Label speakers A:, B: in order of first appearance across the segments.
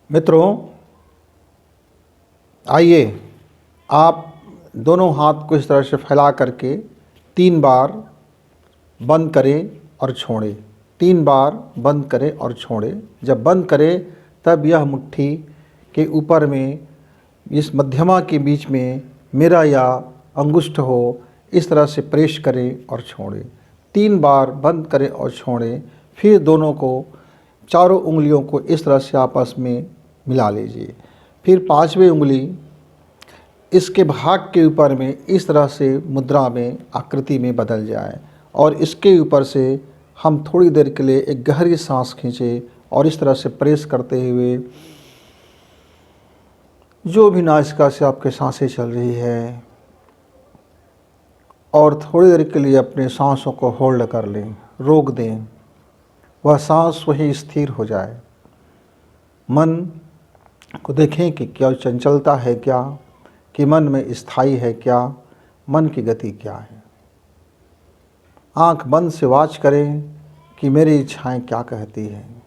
A: मित्रों, आइए आप दोनों हाथ को इस तरह से फैला करके 3 बार बंद करें और छोड़ें। 3 बार बंद करें और छोड़ें। जब बंद करें तब यह मुट्ठी के ऊपर में इस मध्यमा के बीच में मेरा या अंगुष्ठ हो, इस तरह से प्रेस करें और छोड़ें। 3 बार बंद करें और छोड़ें। फिर दोनों को, चारों उंगलियों को इस तरह से आपस में मिला लीजिए। फिर 5वीं उंगली इसके भाग के ऊपर में इस तरह से मुद्रा में, आकृति में बदल जाए और इसके ऊपर से हम थोड़ी देर के लिए एक गहरी सांस खींचें और इस तरह से प्रेस करते हुए जो भी नासिका से आपके सांसें चल रही है और थोड़ी देर के लिए अपने सांसों को होल्ड कर लें, रोक दें। वह सांस वहीं स्थिर हो जाए। मन को देखें कि क्या चंचलता है, क्या कि मन में स्थायी है, क्या मन की गति क्या है। आंख बंद से वाच करें कि मेरी इच्छाएं क्या कहती हैं।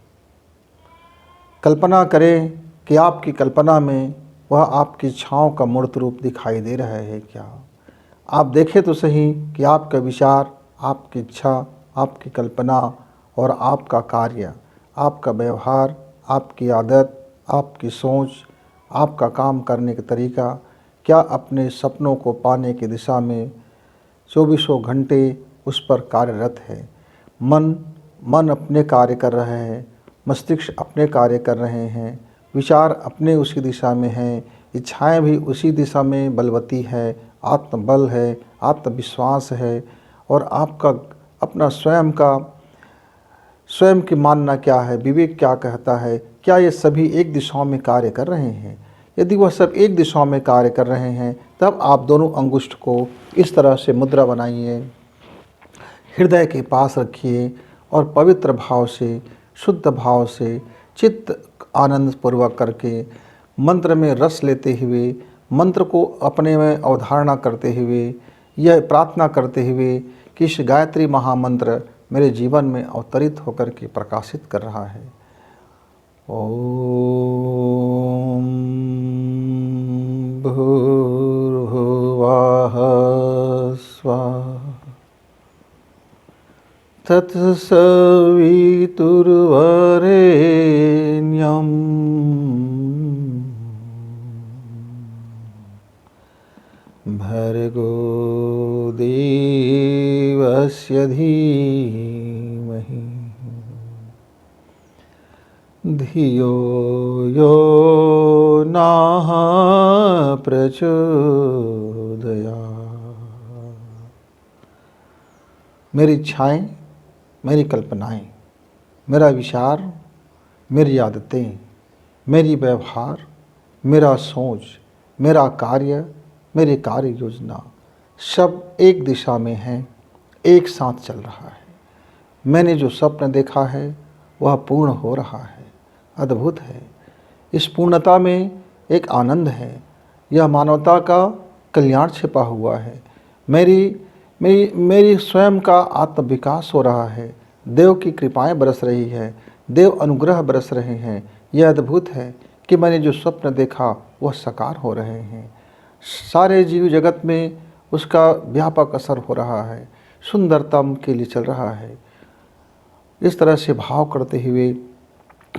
A: कल्पना करें कि आपकी कल्पना में वह आपकी इच्छाओं का मूर्त रूप दिखाई दे रहा है क्या। आप देखें तो सही कि आपका विचार, आपकी इच्छा, आपकी कल्पना और आपका कार्य, आपका व्यवहार, आपकी आदत, आपकी सोच, आपका काम करने का तरीका क्या अपने सपनों को पाने की दिशा में चौबीसों घंटे उस पर कार्यरत है। मन अपने कार्य कर रहे हैं, मस्तिष्क अपने कार्य कर रहे हैं, विचार अपने उसी दिशा में हैं, इच्छाएं भी उसी दिशा में बलवती है, आत्मबल है, आत्मविश्वास है और आपका अपना स्वयं की मानना क्या है, विवेक क्या कहता है, क्या ये सभी एक दिशाओं में कार्य कर रहे हैं। यदि वह सब एक दिशा में कार्य कर रहे हैं तब आप दोनों अंगुष्ठ को इस तरह से मुद्रा बनाइए, हृदय के पास रखिए और पवित्र भाव से, शुद्ध भाव से, चित्त आनंद पूर्वक करके मंत्र में रस लेते हुए, मंत्र को अपने में अवधारणा करते हुए, यह प्रार्थना करते हुए कि इस गायत्री महामंत्र मेरे जीवन में अवतरित होकर के प्रकाशित कर रहा है। ओम भूर्भुवः स्वः तत्सवितुर्वरेण्यं भर्गो देवस्य धीमहि धियो यो नः प्रचोदयात्। मेरी इच्छाएं, मेरी कल्पनाएं, मेरा विचार, मेरी आदतें, मेरी व्यवहार, मेरा सोच, मेरा कार्य, मेरी कार्य योजना सब एक दिशा में है, एक साथ चल रहा है। मैंने जो स्वप्न देखा है वह पूर्ण हो रहा है, अद्भुत है। इस पूर्णता में एक आनंद है। यह मानवता का कल्याण छिपा हुआ है। मेरी स्वयं का आत्मविकास हो रहा है। देव की कृपाएं बरस रही है, देव अनुग्रह बरस रहे हैं। यह अद्भुत है कि मैंने जो स्वप्न देखा वह साकार हो रहे हैं। सारे जीव जगत में उसका व्यापक असर हो रहा है, सुंदरतम के लिए चल रहा है। इस तरह से भाव करते हुए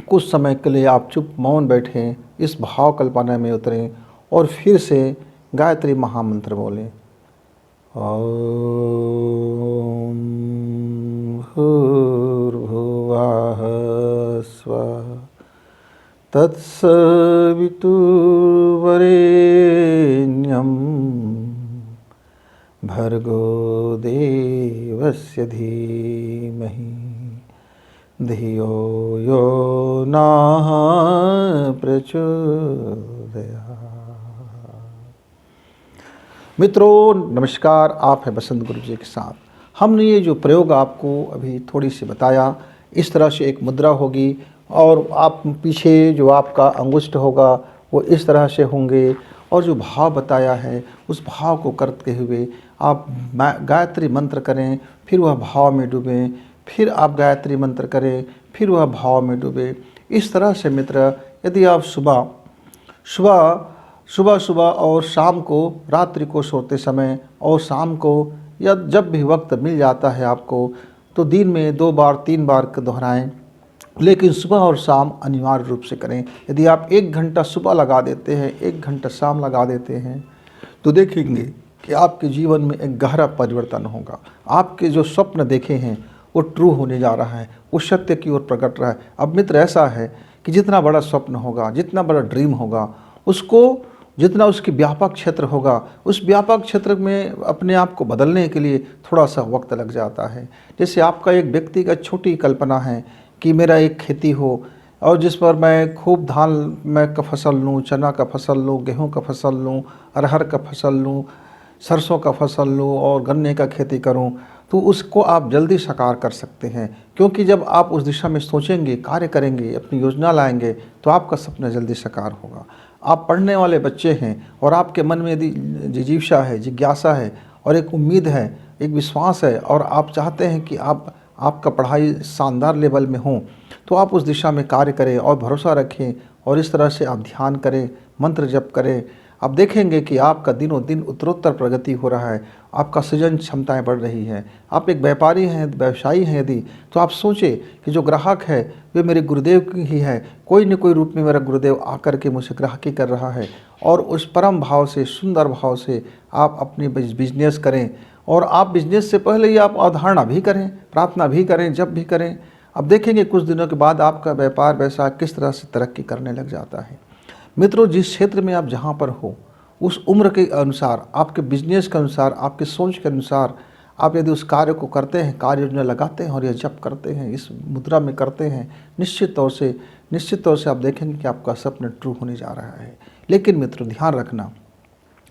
A: कुछ समय के लिए आप चुप मौन बैठें, इस भाव कल्पना में उतरें और फिर से गायत्री महामंत्र बोलें। ओम भूर्भुवः स्वः तत्सवितुर्वरेण्यं भर्गो देवस्य धीमहि धियो यो नः प्रचोदयात्। मित्रों नमस्कार, आप हैं बसंत गुरु जी के साथ। हमने ये जो प्रयोग आपको अभी थोड़ी सी बताया, इस तरह से एक मुद्रा होगी और आप पीछे जो आपका अंगुष्ठ होगा वो इस तरह से होंगे और जो भाव बताया है उस भाव को करते हुए आप गायत्री मंत्र करें, फिर वह भाव में डूबें, फिर आप गायत्री मंत्र करें, फिर वह भाव में डूबे। इस तरह से मित्र यदि आप सुबह सुबह सुबह सुबह और शाम को, रात्रि को सोते समय और शाम को, या जब भी वक्त मिल जाता है आपको, तो दिन में 2 बार 3 बार दोहराएं, लेकिन सुबह और शाम अनिवार्य रूप से करें। यदि आप 1 घंटा सुबह लगा देते हैं, 1 घंटा शाम लगा देते हैं, तो देखेंगे कि आपके जीवन में एक गहरा परिवर्तन होगा। आपके जो स्वप्न देखे हैं वो ट्रू होने जा रहा है, वो सत्य की ओर प्रकट रहा है। अब मित्र ऐसा है कि जितना बड़ा स्वप्न होगा, जितना बड़ा ड्रीम होगा, उसको जितना उसकी व्यापक क्षेत्र होगा, उस व्यापक क्षेत्र में अपने आप को बदलने के लिए थोड़ा सा वक्त लग जाता है। जैसे आपका एक व्यक्तिगत छोटी कल्पना है कि मेरा एक खेती हो और जिस पर मैं खूब धान में का फसल लूँ, चना का फसल लूँ, गेहूँ का फसल लूँ, अरहर का फसल लूँ, सरसों का फसल लूँ और गन्ने का खेती करूँ, तो उसको आप जल्दी साकार कर सकते हैं। क्योंकि जब आप उस दिशा में सोचेंगे, कार्य करेंगे, अपनी योजना लाएंगे, तो आपका सपना जल्दी साकार होगा। आप पढ़ने वाले बच्चे हैं और आपके मन में यदि जिजीविषा है, जिज्ञासा है और एक उम्मीद है, एक विश्वास है, और आप चाहते हैं कि आपका पढ़ाई शानदार लेवल में हो, तो आप उस दिशा में कार्य करें और भरोसा रखें और इस तरह से आप ध्यान करें, मंत्र जप करें। आप देखेंगे कि आपका दिनों दिन उत्तरोत्तर प्रगति हो रहा है, आपका सृजन क्षमताएं बढ़ रही हैं। आप एक व्यापारी हैं, व्यवसायी हैं यदि, तो आप सोचें कि जो ग्राहक है वे मेरे गुरुदेव की ही है, कोई न कोई रूप में मेरा गुरुदेव आकर के मुझसे ग्राहकी कर रहा है। और उस परम भाव से, सुंदर भाव से आप अपनी बिजनेस करें। और आप बिजनेस से पहले ही आप अवधारणा भी करें, प्रार्थना भी करें, जप भी करें। अब देखेंगे कुछ दिनों के बाद आपका व्यापार व्यवसाय किस तरह से तरक्की करने लग जाता है। मित्रों, जिस क्षेत्र में आप जहाँ पर हो, उस उम्र के अनुसार, आपके बिजनेस के अनुसार, आपके सोच के अनुसार आप यदि उस कार्य को करते हैं, कार्य योजना लगाते हैं और यह जप करते हैं, इस मुद्रा में करते हैं, निश्चित तौर से आप देखेंगे कि आपका सपना ट्रू होने जा रहा है। लेकिन मित्रों, ध्यान रखना,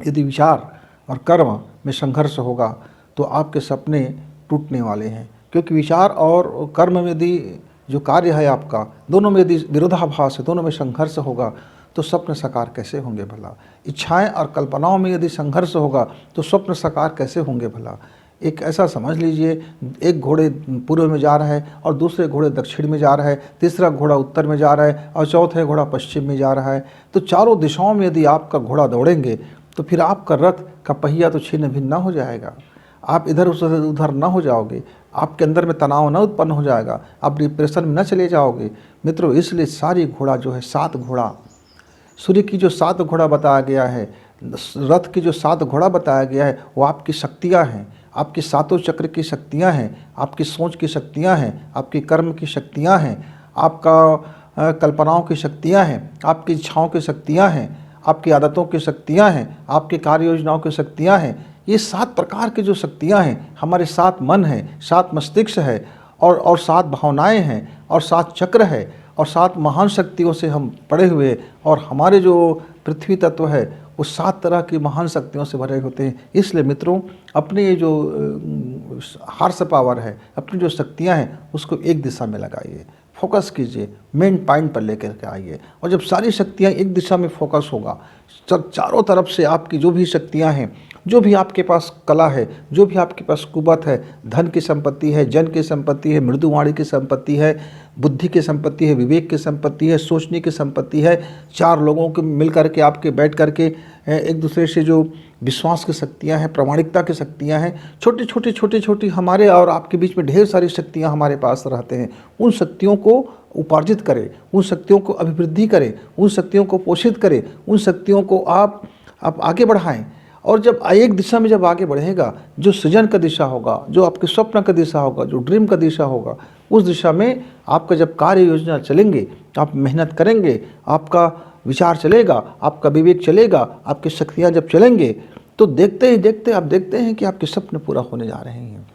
A: यदि विचार और कर्म में संघर्ष होगा तो आपके सपने टूटने वाले हैं। क्योंकि विचार और कर्म में यदि जो कार्य है आपका, दोनों में यदि विरोधाभास है, दोनों में संघर्ष होगा, तो स्वप्न साकार कैसे होंगे भला। इच्छाएं और कल्पनाओं में यदि संघर्ष होगा तो स्वप्न साकार कैसे होंगे भला। एक ऐसा समझ लीजिए, एक घोड़े पूर्व में जा रहा है और दूसरे घोड़े दक्षिण में जा रहा है, तीसरा घोड़ा उत्तर में जा रहा है और चौथा घोड़ा पश्चिम में जा रहा है। तो चारों दिशाओं में यदि आपका घोड़ा दौड़ेंगे तो फिर आपका रथ का पहिया तो छिन्न भिन्न ना हो जाएगा, आप इधर उधर ना हो जाओगे, आपके अंदर में तनाव न उत्पन्न हो जाएगा, आप डिप्रेशन में न चले जाओगे। मित्रों, इसलिए सारी घोड़ा जो है, 7 घोड़ा, सूर्य की जो 7 घोड़ा बताया गया है, रथ की जो 7 घोड़ा बताया गया है, वो आपकी शक्तियाँ हैं, आपकी सातों चक्र की शक्तियाँ हैं, आपकी सोच की शक्तियाँ हैं, आपकी कर्म की शक्तियाँ हैं, आपका कल्पनाओं की शक्तियाँ हैं, आपकी इच्छाओं की शक्तियाँ हैं, आपकी आदतों की शक्तियाँ हैं, आपकी कार्य योजनाओं की शक्तियाँ हैं। ये 7 प्रकार की जो शक्तियाँ हैं, हमारे 7 मन हैं, 7 मस्तिष्क है और 7 भावनाएँ हैं और 7 चक्र है और 7 महान शक्तियों से हम पड़े हुए, और हमारे जो पृथ्वी तत्व है वो 7 तरह की महान शक्तियों से भरे होते हैं। इसलिए मित्रों, अपने ये जो हार्स पावर है, अपनी जो शक्तियाँ हैं, उसको एक दिशा में लगाइए, फोकस कीजिए, मेन पॉइंट पर लेकर के आइए। और जब सारी शक्तियाँ एक दिशा में फोकस होगा, चारों तरफ से आपकी जो भी शक्तियाँ हैं, जो भी आपके पास कला है, जो भी आपके पास कुवत है, धन की संपत्ति है, जन की संपत्ति है, मृदुवाणी की संपत्ति है, बुद्धि की संपत्ति है, विवेक की संपत्ति है, सोचने की संपत्ति है, 4 लोगों के मिल करके आपके बैठ करके एक दूसरे से जो विश्वास की शक्तियां हैं, प्रामाणिकता की शक्तियां हैं, छोटी हमारे और आपके बीच में ढेर सारी शक्तियां हमारे पास रहते हैं। उन शक्तियों को उपार्जित करें, उन शक्तियों को अभिवृद्धि करें, उन शक्तियों को पोषित करें, उन शक्तियों को आप आगे बढ़ाएं। और जब एक दिशा में जब आगे बढ़ेगा, जो सृजन का दिशा होगा, जो आपके स्वप्न का दिशा होगा, जो ड्रीम का दिशा होगा, उस दिशा में आपका जब कार्य योजना चलेंगे, आप मेहनत करेंगे, आपका विचार चलेगा, आपका विवेक चलेगा, आपकी शक्तियाँ जब चलेंगे, तो देखते ही देखते आप देखते हैं कि आपके सपने पूरा होने जा रहे हैं।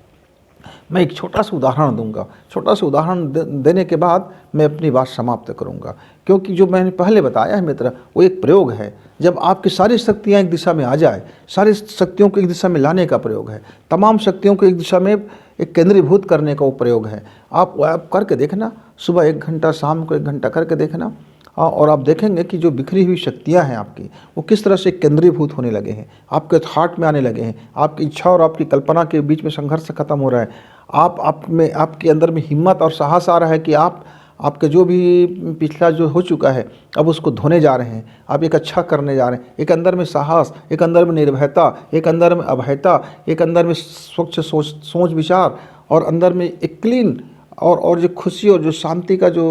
A: मैं एक छोटा सा उदाहरण दूंगा, छोटा सा उदाहरण देने के बाद मैं अपनी बात समाप्त करूंगा। क्योंकि जो मैंने पहले बताया है मित्र, वो एक प्रयोग है। जब आपकी सारी शक्तियाँ एक दिशा में आ जाए, सारी शक्तियों को एक दिशा में लाने का प्रयोग है, तमाम शक्तियों को एक दिशा में एक केंद्रीभूत करने का वो प्रयोग है। आप करके देखना, सुबह 1 घंटा, शाम को 1 घंटा करके देखना, और आप देखेंगे कि जो बिखरी हुई शक्तियां हैं आपकी, वो किस तरह से केंद्रीभूत होने लगे हैं, आपके हार्ट में आने लगे हैं। आपकी इच्छा और आपकी कल्पना के बीच में संघर्ष खत्म हो रहा है। आप में, आपके अंदर में हिम्मत और साहस आ रहा है कि आप आपके जो भी पिछला जो हो चुका है अब उसको धोने जा रहे हैं, आप एक अच्छा करने जा रहे हैं। एक अंदर में साहस, एक अंदर में निर्भयता, एक अंदर में अभयता, एक अंदर में स्वच्छ सोच विचार, और अंदर में एक क्लीन और जो खुशी और जो शांति का जो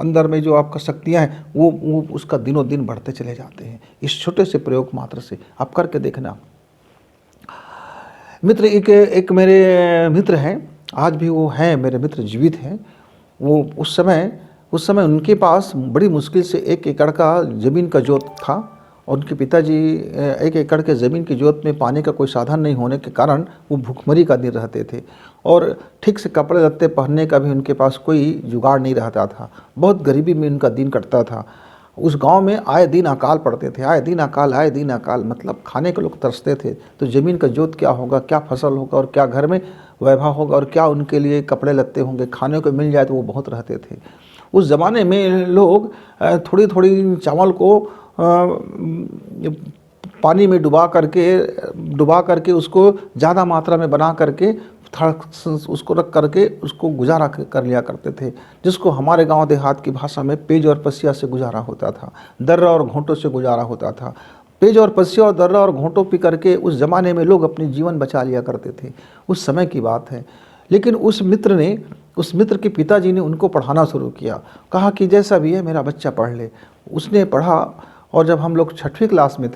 A: अंदर में जो आपका शक्तियाँ हैं वो उसका दिनों दिन बढ़ते चले जाते हैं। इस छोटे से प्रयोग मात्र से आप करके देखना। मित्र, एक मेरे मित्र हैं, आज भी वो हैं मेरे मित्र, जीवित हैं। वो उस समय उनके पास बड़ी मुश्किल से 1 एकड़ का ज़मीन का जोत था, और उनके पिताजी 1 एकड़ के ज़मीन की जोत में पानी का कोई साधन नहीं होने के कारण वो भूखमरी का दिन रहते थे, और ठीक से कपड़े लत्ते पहनने का भी उनके पास कोई जुगाड़ नहीं रहता था। बहुत गरीबी में उनका दिन कटता था। उस गांव में आए दिन अकाल पड़ते थे, आए दिन अकाल, मतलब खाने के लोग तरसते थे। तो ज़मीन का जोत क्या होगा, क्या फसल होगा, और क्या घर में वैभव होगा, और क्या उनके लिए कपड़े लत्ते होंगे। खाने को मिल जाए तो वो बहुत रहते थे। उस ज़माने में लोग थोड़ी थोड़ी चावल को पानी में डुबा करके उसको ज़्यादा मात्रा में बना करके उसको रख करके उसको गुजारा कर लिया करते थे, जिसको हमारे गांव देहात की भाषा में पेज और पसिया से गुजारा होता था, दर्रा और घोंटों से गुजारा होता था। पेज और पसिया और दर्रा और घोंटों पी करके उस ज़माने में लोग अपनी जीवन बचा लिया करते थे। उस समय की बात है। लेकिन उस मित्र के पिताजी ने उनको पढ़ाना शुरू किया। कहा कि जैसा भी है मेरा बच्चा पढ़ ले। उसने पढ़ा, और जब हम लोग 6वीं क्लास में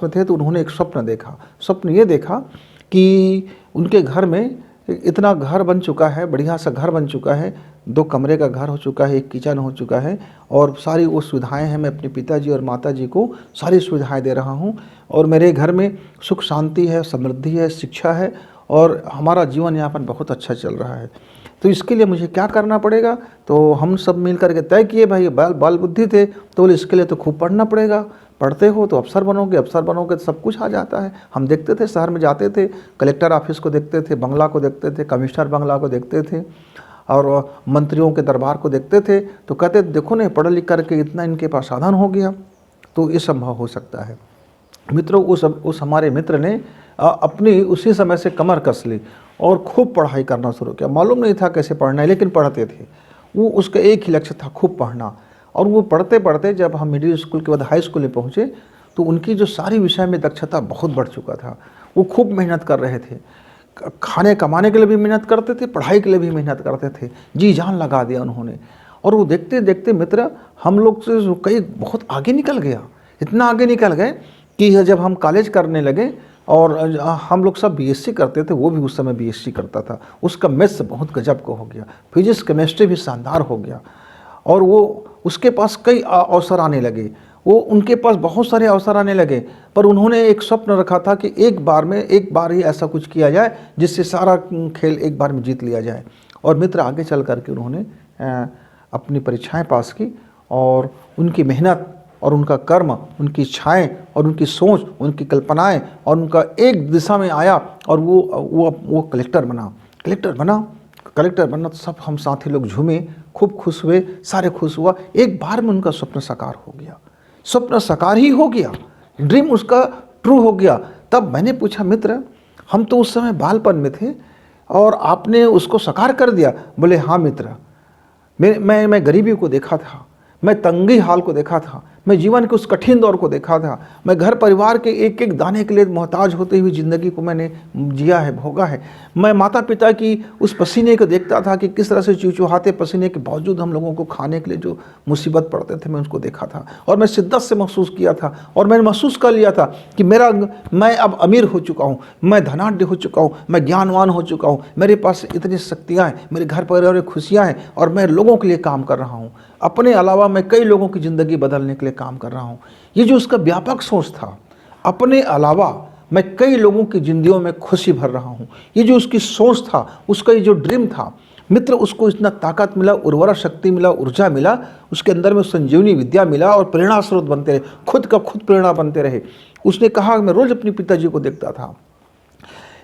A: थे तो उन्होंने एक स्वप्न देखा। स्वप्न ये देखा कि उनके घर में इतना घर बन चुका है, बढ़िया सा घर बन चुका है, 2 कमरे का घर हो चुका है, 1 किचन हो चुका है, और सारी वो सुविधाएं हैं। मैं अपने पिताजी और माताजी को सारी सुविधाएं दे रहा हूं, और मेरे घर में सुख शांति है, समृद्धि है, शिक्षा है, और हमारा जीवन यापन बहुत अच्छा चल रहा है। तो इसके लिए मुझे क्या करना पड़ेगा? तो हम सब मिल करके तय किए, भाई बाल बुद्धि थे तो बोले इसके लिए तो खूब पढ़ना पड़ेगा। पढ़ते हो तो अफसर बनोगे तो सब कुछ आ जाता है। हम देखते थे, शहर में जाते थे, कलेक्टर ऑफिस को देखते थे, बंगला को देखते थे, कमिश्नर बंगला को देखते थे, और मंत्रियों के दरबार को देखते थे। तो कहते देखो ना, पढ़ लिख करके इतना इनके पास साधन हो गया, तो ये संभव हो सकता है। मित्रों, उस हमारे मित्र ने अपनी उसी समय से कमर कस ली और खूब पढ़ाई करना शुरू किया। मालूम नहीं था कैसे पढ़ना है, लेकिन पढ़ते थे। वो उसका एक ही लक्ष्य था, खूब पढ़ना। और वो पढ़ते पढ़ते जब हम मिडिल स्कूल के बाद हाई स्कूल में पहुँचे तो उनकी जो सारी विषय में दक्षता बहुत बढ़ चुका था। वो खूब मेहनत कर रहे थे, खाने कमाने के लिए भी मेहनत करते थे, पढ़ाई के लिए भी मेहनत करते थे, जी जान लगा दिया उन्होंने। और वो देखते देखते मित्र हम लोग से कई बहुत आगे निकल गया। इतना आगे निकल गए कि जब हम कॉलेज करने लगे, और हम लोग सब बीएससी करते थे, वो भी उस समय बीएससी करता था। उसका मैथ्स बहुत गजब का हो गया, फिजिक्स केमिस्ट्री भी शानदार हो गया, और वो उसके पास कई अवसर आने लगे। उनके पास बहुत सारे अवसर आने लगे, पर उन्होंने एक स्वप्न रखा था कि एक बार ही ऐसा कुछ किया जाए जिससे सारा खेल एक बार में जीत लिया जाए। और मित्र आगे चल करके उन्होंने अपनी परीक्षाएं पास की, और उनकी मेहनत और उनका कर्म, उनकी इच्छाएं और उनकी सोच, उनकी कल्पनाएं, और उनका एक दिशा में आया, और वो कलेक्टर बना तो सब हम साथी लोग झूमे, खूब खुश हुए, सारे खुश हुआ। एक बार में उनका स्वप्न साकार हो गया, स्वप्न साकार ही हो गया, ड्रीम उसका ट्रू हो गया। तब मैंने पूछा, मित्र हम तो उस समय बालपन में थे और आपने उसको साकार कर दिया। बोले हाँ मित्र, मैं गरीबी को देखा था, मैं तंगी हाल को देखा था, मैं जीवन के उस कठिन दौर को देखा था, मैं घर परिवार के एक एक दाने के लिए मोहताज होते हुए ज़िंदगी को मैंने जिया है, भोगा है। मैं माता पिता की उस पसीने को देखता था कि किस तरह से चुचुहाते पसीने के बावजूद हम लोगों को खाने के लिए जो मुसीबत पड़ते थे, मैं उसको देखा था, और मैं शिद्दत से महसूस किया था, और मैंने महसूस कर लिया था कि मैं अब अमीर हो चुका हूँ, मैं धनाढ्य हो चुका हूँ, मैं ज्ञानवान हो चुका हूँ, मेरे पास इतनी शक्तियाँ हैं, मेरे घर परिवार में खुशियाँ हैं, और मैं लोगों के लिए काम कर रहा हूँ। अपने अलावा मैं कई लोगों की ज़िंदगी बदलने के लिए काम कर रहा हूँ। ये जो उसका व्यापक सोच था, अपने अलावा मैं कई लोगों की जिंदगियों में खुशी भर रहा हूँ, ये जो उसकी सोच था, उसका ये जो ड्रीम था मित्र, उसको इतना ताकत मिला, उर्वरा शक्ति मिला, ऊर्जा मिला, उसके अंदर में संजीवनी विद्या मिला, और प्रेरणा स्रोत बनते रहे, खुद का खुद प्रेरणा बनते रहे। उसने कहा, मैं रोज़ अपने पिताजी को देखता था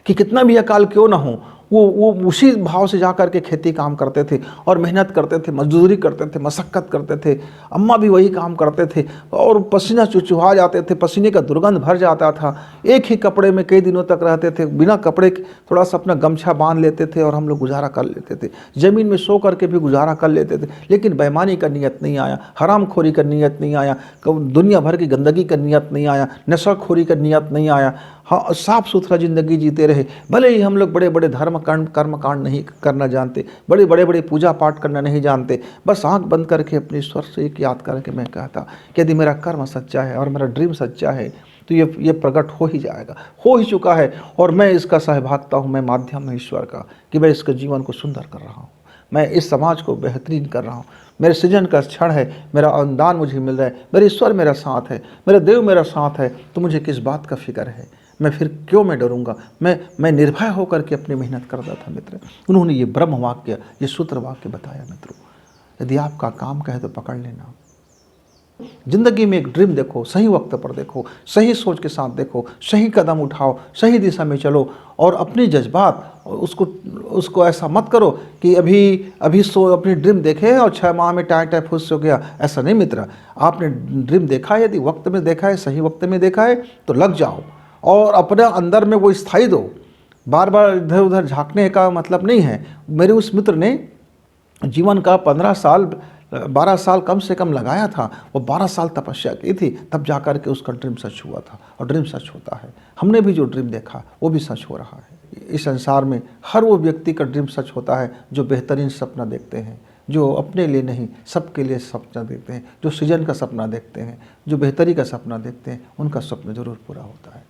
A: कि कितना भी अकाल क्यों ना हो, वो उसी भाव से जा कर के खेती काम करते थे और मेहनत करते थे, मजदूरी करते थे, मशक्क़त करते थे। अम्मा भी वही काम करते थे और पसीना चुचुहा जाते थे, पसीने का दुर्गंध भर जाता था। एक ही कपड़े में कई दिनों तक रहते थे, बिना कपड़े के थोड़ा सा अपना गमछा बांध लेते थे और हम लोग गुजारा कर लेते थे। ज़मीन में सो करके भी गुजारा कर लेते थे। लेकिन बेईमानी का नियत नहीं आया, हरामखोरी का नियत नहीं आया, दुनिया भर की गंदगी का नियत नहीं आया, नशाखोरी का नियत नहीं आया। हाँ, साफ़ सुथरा ज़िंदगी जीते रहे। भले ही हम लोग बड़े बड़े कर्मकांड नहीं करना जानते, बड़े पूजा पाठ करना नहीं जानते, बस आंख बंद करके अपने ईश्वर से एक याद करके मैं कहता कि यदि मेरा कर्म सच्चा है और मेरा ड्रीम सच्चा है तो ये प्रकट हो ही जाएगा, हो ही चुका है। और मैं इसका सहभागिता हूँ, मैं माध्यम हूँ ईश्वर का कि मैं इसके जीवन को सुंदर कर रहा हूँ, मैं इस समाज को बेहतरीन कर रहा हूँ। मेरे सृजन का क्षण है, मेरा अनुदान मुझे मिल रहा है, मेरे ईश्वर मेरा साथ है, मेरा देव मेरा साथ है, तो मुझे किस बात का फिक्र है? मैं फिर क्यों मैं डरूंगा? मैं निर्भय होकर के अपनी मेहनत करता था मित्र। उन्होंने ये ब्रह्म वाक्य, ये सूत्र वाक्य बताया मित्रों। यदि आपका काम कहे तो पकड़ लेना। जिंदगी में एक ड्रीम देखो, सही वक्त पर देखो, सही सोच के साथ देखो, सही कदम उठाओ, सही दिशा में चलो और अपने जज्बात उसको ऐसा मत करो कि अभी अपनी ड्रीम देखे और 6 माह में टाइम फुस हो गया। ऐसा नहीं मित्र, आपने ड्रीम देखा है, यदि वक्त में देखा है, सही वक्त में देखा है तो लग जाओ और अपने अंदर में वो स्थायी दो। बार बार इधर उधर झांकने का मतलब नहीं है। मेरे उस मित्र ने जीवन का 12 साल कम से कम लगाया था, वो 12 साल तपस्या की थी, तब जाकर के उसका ड्रीम सच हुआ था। और ड्रीम सच होता है। हमने भी जो ड्रीम देखा वो भी सच हो रहा है। इस संसार में हर वो व्यक्ति का ड्रीम सच होता है जो बेहतरीन सपना देखते हैं, जो अपने लिए नहीं सबके लिए सपना देखते हैं, जो सृजन का सपना देखते हैं, जो बेहतरी का सपना देखते हैं, उनका सपना जरूर पूरा होता है।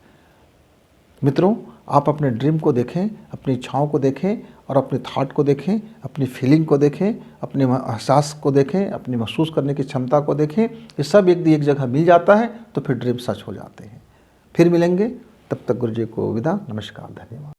A: मित्रों, आप अपने ड्रीम को देखें, अपनी इच्छाओं को देखें और अपने थॉट को देखें, अपनी फीलिंग को देखें, अपने एहसास को देखें, अपनी महसूस करने की क्षमता को देखें। ये सब एक जगह मिल जाता है तो फिर ड्रीम सच हो जाते हैं। फिर मिलेंगे, तब तक गुरु जी को विदा। नमस्कार, धन्यवाद।